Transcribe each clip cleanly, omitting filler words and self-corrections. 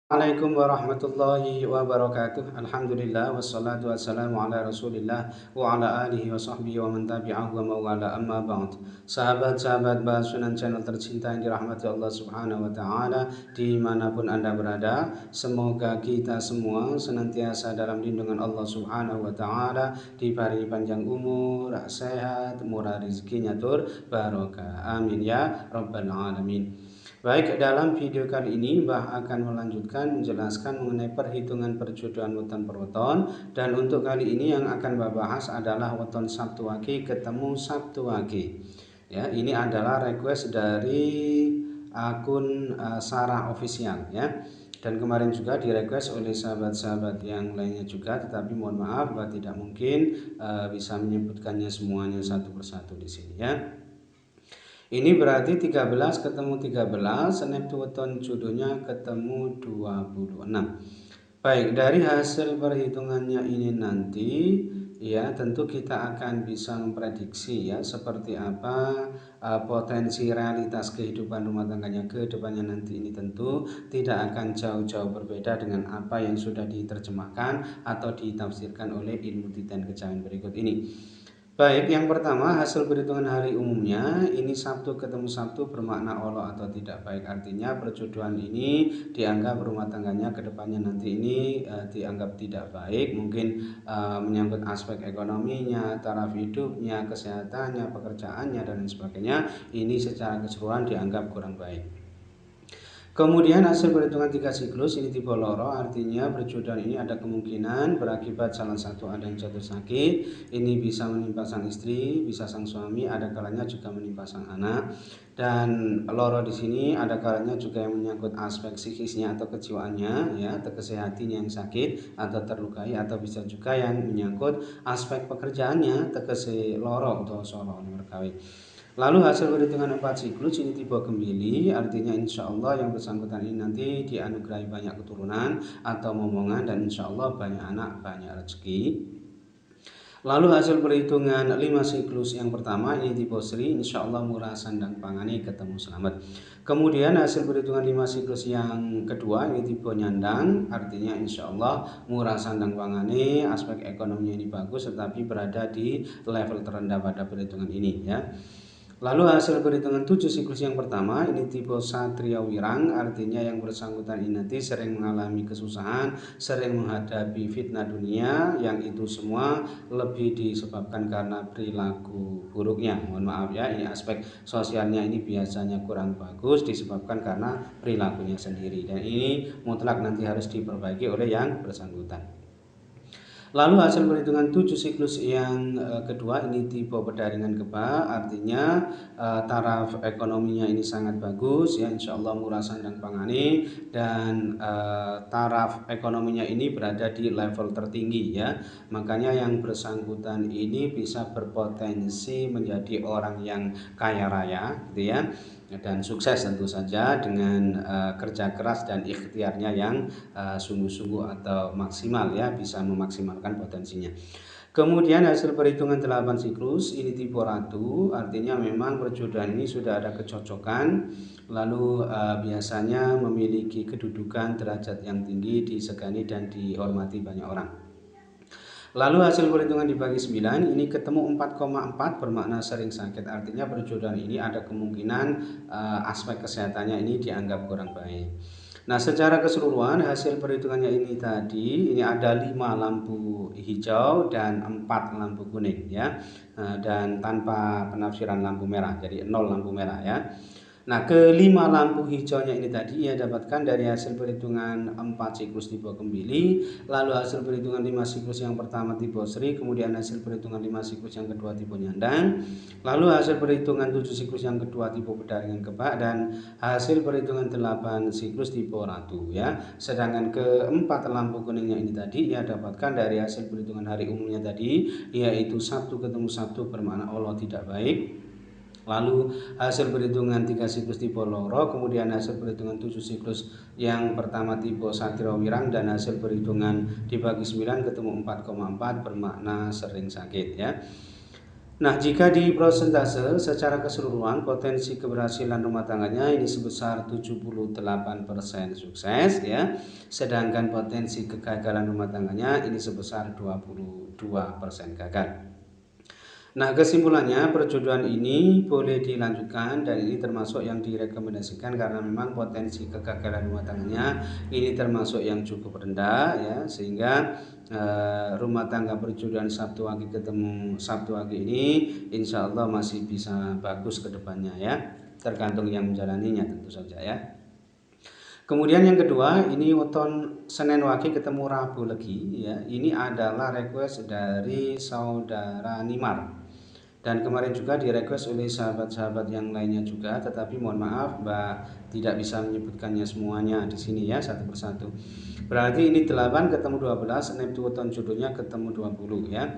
Assalamualaikum warahmatullahi wabarakatuh. Alhamdulillah wassalatu wassalamu ala Rasulillah wa ala alihi wa sahbihi wa man tabi'ahu wa mawala amma ba'd. Sahabat-sahabat Basunan channel tercinta yang dirahmati Allah Subhanahu wa taala dimanapun Anda berada, semoga kita semua senantiasa dalam lindungan Allah Subhanahu wa taala, diberi panjang umur, sehat, murah rezekinya tur barokah. Amin ya rabbal alamin. Baik, dalam video kali ini Mbah akan melanjutkan menjelaskan mengenai perhitungan perjodohan weton per weton, dan untuk kali ini yang akan Mbah bahas adalah weton Sabtu Wage ketemu Sabtu Wage. Ya, ini adalah request dari akun Sarah Official ya. Dan kemarin juga direquest oleh sahabat-sahabat yang lainnya juga, tetapi mohon maaf Mbah tidak mungkin bisa menyebutkannya semuanya satu persatu di sini ya. Ini berarti 13 ketemu 13, Neptu weton jodohnya ketemu 26. Baik, dari hasil perhitungannya ini nanti ya tentu kita akan bisa memprediksi ya seperti apa potensi realitas kehidupan rumah tangganya ke depannya nanti. Ini tentu tidak akan jauh-jauh berbeda dengan apa yang sudah diterjemahkan atau ditafsirkan oleh ilmu Titan Kejawen berikut ini. Baik, yang pertama hasil perhitungan hari umumnya, ini Sabtu ketemu Sabtu bermakna Allah atau tidak baik. Artinya perjodohan ini dianggap rumah tangganya ke depannya nanti ini dianggap tidak baik. Mungkin menyangkut aspek ekonominya, taraf hidupnya, kesehatannya, pekerjaannya, dan lain sebagainya. Ini secara keseluruhan dianggap kurang baik. Kemudian hasil perhitungan 3 siklus ini tipe loro, artinya perjodohan ini ada kemungkinan berakibat salah satu ada yang jatuh sakit. Ini bisa menimpa sang istri, bisa sang suami, ada kalanya juga menimpa sang anak. Dan loro di sini ada kalanya juga yang menyangkut aspek psikisnya atau kejiwaannya ya, kesehatinya yang sakit atau terlukai, atau bisa juga yang menyangkut aspek pekerjaannya, tegese loro atau solo merkawit. Lalu hasil perhitungan 4 siklus ini tipe Gembili, artinya insya Allah yang bersangkutan ini nanti dianugerahi banyak keturunan atau momongan, dan insya Allah banyak anak, banyak rezeki. Lalu hasil perhitungan 5 siklus yang pertama ini tipe Sri, insya Allah murah sandang pangani ketemu selamat. Kemudian hasil perhitungan 5 siklus yang kedua ini tipe Nyandang, artinya insya Allah murah sandang pangani, aspek ekonominya ini bagus tetapi berada di level terendah pada perhitungan ini ya. Lalu hasil perhitungan 7 siklus yang pertama ini tipe Satria Wirang, artinya yang bersangkutan ini nanti sering mengalami kesusahan, sering menghadapi fitnah dunia, yang itu semua lebih disebabkan karena perilaku buruknya. Mohon maaf ya, ini aspek sosialnya ini biasanya kurang bagus disebabkan karena perilakunya sendiri, dan ini mutlak nanti harus diperbaiki oleh yang bersangkutan. Lalu hasil perhitungan 7 siklus yang kedua ini tipe Pedaringan Keba, artinya taraf ekonominya ini sangat bagus ya, insya Allah murah sandang pangani, dan taraf ekonominya ini berada di level tertinggi ya. Makanya yang bersangkutan ini bisa berpotensi menjadi orang yang kaya raya gitu ya, dan sukses tentu saja dengan kerja keras dan ikhtiarnya yang sungguh-sungguh atau maksimal ya, bisa memaksimalkan potensinya. Kemudian hasil perhitungan 8 siklus ini tipe Ratu, artinya memang perjodohan ini sudah ada kecocokan, lalu biasanya memiliki kedudukan derajat yang tinggi, disegani dan dihormati banyak orang. Lalu hasil perhitungan dibagi 9 ini ketemu 4,4 bermakna sering sakit, artinya perjodohan ini ada kemungkinan aspek kesehatannya ini dianggap kurang baik. Nah, secara keseluruhan hasil perhitungannya ini tadi ini ada 5 lampu hijau dan 4 lampu kuning ya, dan tanpa penafsiran lampu merah, jadi 0 lampu merah ya. Nah, kelima lampu hijaunya ini tadi ia dapatkan dari hasil perhitungan 4 siklus tipe Gembili, lalu hasil perhitungan 5 siklus yang pertama tipe Sri, kemudian hasil perhitungan 5 siklus yang kedua tipe Nyandang, lalu hasil perhitungan 7 siklus yang kedua tipe Pedaringan Kebak, dan hasil perhitungan 8 siklus tipe Ratu ya. Sedangkan keempat lampu kuningnya ini tadi ia dapatkan dari hasil perhitungan hari umumnya tadi, yaitu Sabtu ketemu Sabtu bermakna Allah tidak baik. Lalu hasil perhitungan 3 siklus tipe Loro, kemudian hasil perhitungan 7 siklus yang pertama tipe Satria Wirang, dan hasil perhitungan dibagi 9 ketemu 4,4 bermakna sering sakit ya. Nah, jika di prosentase secara keseluruhan potensi keberhasilan rumah tangganya ini sebesar 78% sukses ya. Sedangkan potensi kegagalan rumah tangganya ini sebesar 22% gagal. Nah, kesimpulannya perjodohan ini boleh dilanjutkan dan ini termasuk yang direkomendasikan karena memang potensi kegagalan rumah tangganya ini termasuk yang cukup rendah ya, sehingga rumah tangga perjodohan Sabtu Wage ketemu Sabtu Wage ini insya Allah masih bisa bagus ke depannya ya, tergantung yang menjalaninya tentu saja ya. Kemudian yang kedua, ini weton Senin Wage ketemu Rabu Legi ya. Ini adalah request dari saudara Nimar. Dan kemarin juga direquest oleh sahabat-sahabat yang lainnya juga, tetapi mohon maaf Mbak tidak bisa menyebutkannya semuanya di sini ya satu persatu. Berarti ini 8 ketemu 12, Neptu weton jodohnya ketemu 20 ya.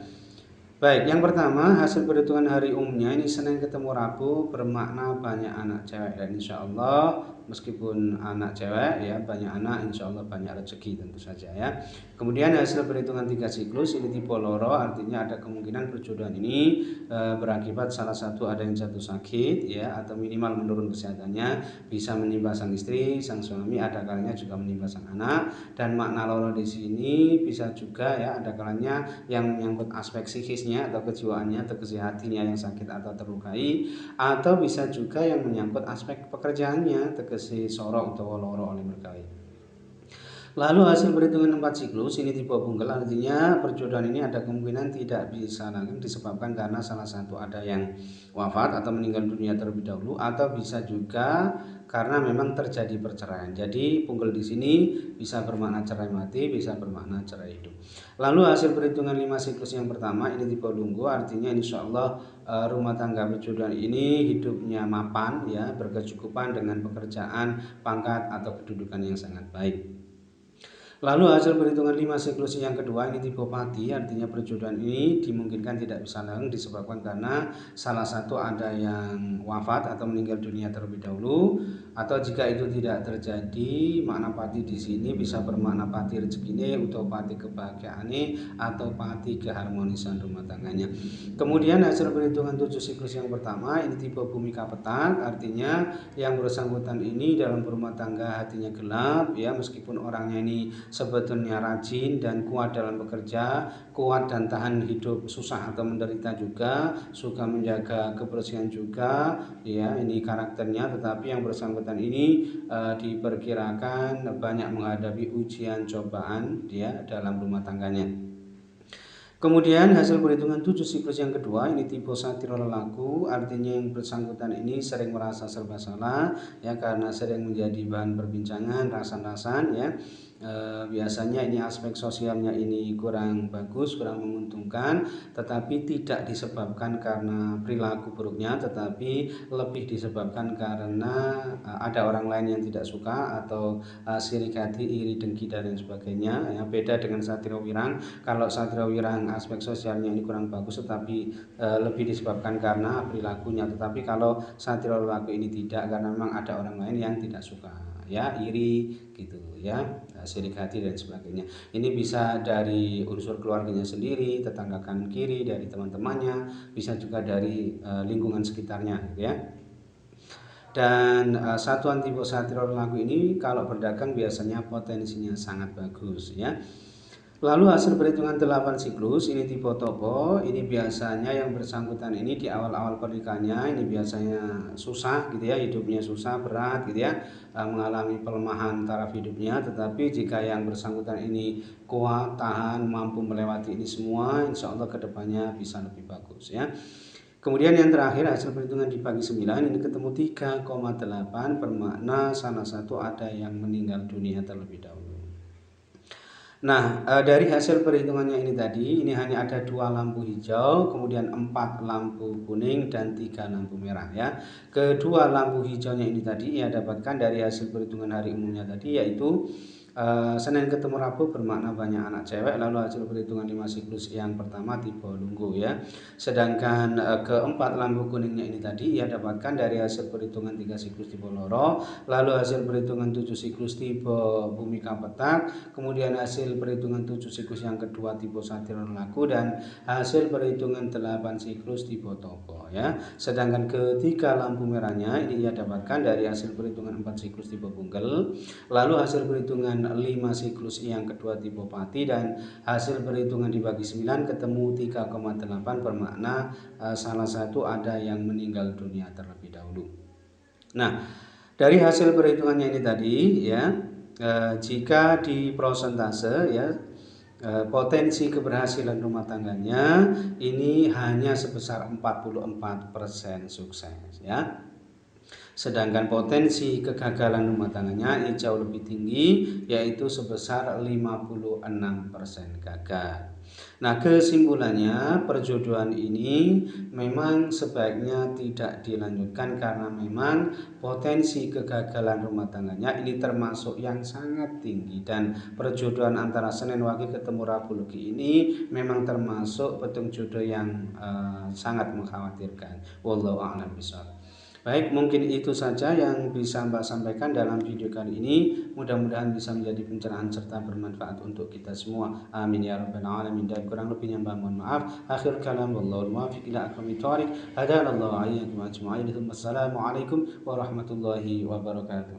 Baik, yang pertama hasil perhitungan hari umumnya ini Senin ketemu Rabu bermakna banyak anak cewek dan insya Allah meskipun anak cewek ya banyak anak insya Allah banyak rezeki tentu saja ya. Kemudian hasil perhitungan 3 siklus ini tipe loro artinya ada kemungkinan perjodohan ini berakibat salah satu ada yang jatuh sakit ya atau minimal menurun kesehatannya, bisa menimpa sang istri, sang suami, ada kalanya juga menimpa sang anak. Dan makna loro di sini bisa juga ya ada kalanya yang menyangkut aspek psikisnya atau kejiwaannya atau kesehatannya yang sakit atau terlukai, atau bisa juga yang menyangkut aspek pekerjaannya tegese sorok atau loro oleh merkawit. Lalu hasil perhitungan 4 siklus ini tipe bungkel artinya perjodohan ini ada kemungkinan tidak bisa langgeng disebabkan karena salah satu ada yang wafat atau meninggal dunia terlebih dahulu, atau bisa juga karena memang terjadi perceraian. Jadi bungkel di sini bisa bermakna cerai mati, bisa bermakna cerai hidup. Lalu hasil perhitungan 5 siklus yang pertama ini tipe lunggu artinya insya Allah rumah tangga perjodohan ini hidupnya mapan ya, berkecukupan dengan pekerjaan, pangkat atau kedudukan yang sangat baik. Lalu hasil perhitungan 5 siklus yang kedua ini tipe pati artinya perjodohan ini dimungkinkan tidak bisa langgeng disebabkan karena salah satu ada yang wafat atau meninggal dunia terlebih dahulu, atau jika itu tidak terjadi makna pati di sini bisa bermakna pati rezeki atau pati kebahagiaan atau pati keharmonisan rumah tangganya. Kemudian hasil perhitungan 7 siklus yang pertama ini tipe bumi kapetak artinya yang bersangkutan ini dalam berumah tangga hatinya gelap ya, meskipun orangnya ini sebetulnya rajin dan kuat dalam bekerja, kuat dan tahan hidup susah atau menderita juga, suka menjaga kebersihan juga ya, ini karakternya, tetapi yang bersangkutan ini diperkirakan banyak menghadapi ujian cobaan ya dalam rumah tangganya. Kemudian hasil perhitungan 7 siklus yang kedua ini tipe satiro lelaku artinya yang bersangkutan ini sering merasa serba salah ya karena sering menjadi bahan perbincangan rasan-rasan ya. Biasanya ini aspek sosialnya ini kurang bagus, kurang menguntungkan, tetapi tidak disebabkan karena perilaku buruknya, tetapi lebih disebabkan karena ada orang lain yang tidak suka atau sirik hati, iri, dengki dan lain sebagainya ya. Beda dengan satrio wirang, kalau satrio wirang aspek sosialnya ini kurang bagus tetapi lebih disebabkan karena perilakunya, tetapi kalau satrio lelaku ini tidak, karena memang ada orang lain yang tidak suka ya, iri gitu ya, sirik hati dan sebagainya. Ini bisa dari unsur keluarganya sendiri, tetangga kanan kiri, dari teman-temannya, bisa juga dari lingkungan sekitarnya gitu ya. Dan satuan tipe satrio lelaku ini kalau berdagang biasanya potensinya sangat bagus ya. Lalu hasil perhitungan 8 siklus ini tipe topo, ini biasanya yang bersangkutan ini di awal-awal pernikahannya ini biasanya susah gitu ya, hidupnya susah, berat gitu ya, mengalami pelemahan taraf hidupnya, tetapi jika yang bersangkutan ini kuat, tahan, mampu melewati ini semua, insya Allah kedepannya bisa lebih bagus ya. Kemudian yang terakhir hasil perhitungan di pagi 9 ini ketemu 3,8 bermakna salah satu ada yang meninggal dunia terlebih dahulu. Nah, dari hasil perhitungannya ini tadi, ini hanya ada 2 lampu hijau, kemudian 4 lampu kuning dan 3 lampu merah ya. Kedua lampu hijaunya ini tadi ia dapatkan dari hasil perhitungan hari umumnya tadi, yaitu Senin ketemu Rabu bermakna banyak anak cewek. Lalu hasil perhitungan 5 siklus yang pertama tipe lunggu ya. Sedangkan keempat lampu kuningnya ini tadi ia dapatkan dari hasil perhitungan 3 siklus tipe loro, lalu hasil perhitungan 7 siklus tipe bumi kapetak, kemudian hasil perhitungan 7 siklus yang kedua tipe satir laku, dan hasil perhitungan 8 siklus tipe topo ya. Sedangkan ketiga lampu merahnya ini ia dapatkan dari hasil perhitungan 4 siklus tipe bunggel, lalu hasil perhitungan 5 siklus yang kedua tipe pati, dan hasil perhitungan dibagi 9 ketemu 3,8 bermakna salah satu ada yang meninggal dunia terlebih dahulu. Nah, dari hasil perhitungannya ini tadi ya, jika di prosentase ya, potensi keberhasilan rumah tangganya ini hanya sebesar 44% sukses ya. Sedangkan potensi kegagalan rumah tangganya ini jauh lebih tinggi, yaitu sebesar 56% gagal. Nah, kesimpulannya perjodohan ini memang sebaiknya tidak dilanjutkan karena memang potensi kegagalan rumah tangganya ini termasuk yang sangat tinggi, dan perjodohan antara Senin Wage ketemu Rabu Legi ini memang termasuk petung jodoh yang sangat mengkhawatirkan. Wallahu a'lam bishawab. Baik, mungkin itu saja yang bisa Mbak sampaikan dalam video kali ini. Mudah-mudahan bisa menjadi pencerahan serta bermanfaat untuk kita semua. Amin ya rabbal alamin. Dan kurang lebihnya Mbak mohon maaf. Akhir kalam wallahul muwaffiq ila aqwamit thoriq. Hadanallahu iyyakum ajma'in. Wassalamualaikum warahmatullahi wabarakatuh.